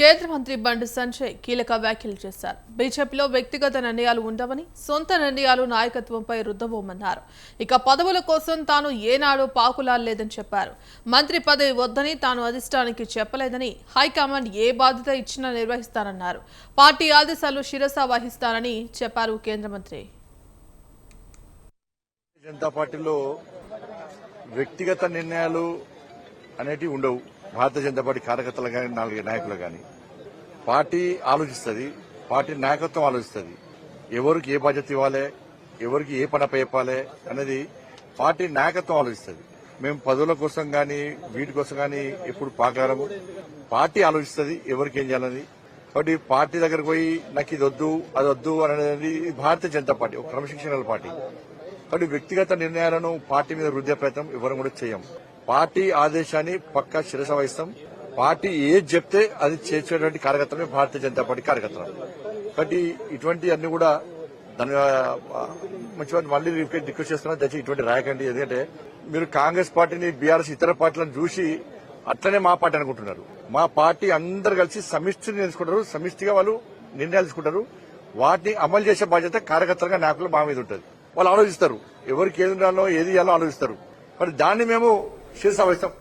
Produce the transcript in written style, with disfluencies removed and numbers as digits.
కేంద్ర మంత్రి బండి సంజయ్ కీలక వ్యాఖ్యలు చేశారు. బీజేపీలో వ్యక్తిగత నిర్ణయాలు ఉండవని, సొంత నిర్ణయాలు నాయకత్వంపై రుద్దబోమన్నారు. ఇక పదవుల కోసం తాను ఏనాడు పాకులాడలేదని చెప్పారు. మంత్రి పదవి వద్దని తాను అధిష్టానానికి చెప్పలేదని, హైకమాండ్ ఏ బాధ్యత ఇచ్చినా నిర్వహిస్తానన్నారు. పార్టీ ఆదేశాలు శిరస వహిస్తానని చెప్పారు కేంద్ర మంత్రి. జనతా పార్టీలో వ్యక్తిగత నిర్ణయాలు అనేటివి ఉండవు. భారతీయ జనతా పార్టీ కార్యకర్తలు కానీ నాయకులు కానీ పార్టీ ఆలోచిస్తుంది, పార్టీ నాయకత్వం ఆలోచిస్తుంది. ఎవరికి ఏ బాధ్యత ఇవ్వాలి, ఎవరికి ఏ పని చెప్పాలి అనేది పార్టీ నాయకత్వం ఆలోచిస్తుంది. మేము పదవుల కోసం కానీ వీటి కోసం కానీ ఎప్పుడు పాకలాడము. పార్టీ ఆలోచిస్తుంది ఎవరికి ఏం చేయాలని. కాబట్టి పార్టీ దగ్గరకు పోయి నాకు ఇది వద్దు అది వద్దు అనేది భారతీయ జనతా పార్టీ ఒక క్రమశిక్షణ పార్టీ. కాబట్టి వ్యక్తిగత నిర్ణయాలను పార్టీ మీద రుద్దే ప్రయత్నం ఎవరు కూడా చేయం. పార్టీ ఆదేశాన్ని పక్కా శిరస వహిస్తాం. పార్టీ ఏది చెప్తే అది చేసేటువంటి కార్యకర్తలే భారతీయ జనతా పార్టీ కార్యకర్తలు. కాబట్టి ఇటువంటి అన్ని కూడా దాని మంచిగా మళ్ళీ రిక్వెస్ట్ చేస్తున్నా, దయచేసి ఇటువంటి రాయకండి. ఎందుకంటే మీరు కాంగ్రెస్ పార్టీని, బీఆర్ఎస్ ఇతర పార్టీలను చూసి అట్లనే మా పార్టీ అనుకుంటున్నారు. మా పార్టీ అందరు కలిసి సమిష్టిని తెలుసుకుంటారు, సమిష్టిగా వాళ్ళు నిర్ణయాలు తీసుకుంటారు. వాటిని అమలు చేసే బాధ్యత కార్యకర్తలుగా నాయకులు మా మీద ఉంటుంది. వాళ్ళు ఆలోచిస్తారు, ఎవరికి ఏది ఉండాలో ఏది ఇవ్వాలో ఆలోచిస్తారు. మరి దాన్ని మేము శిరస వహిస్తాం.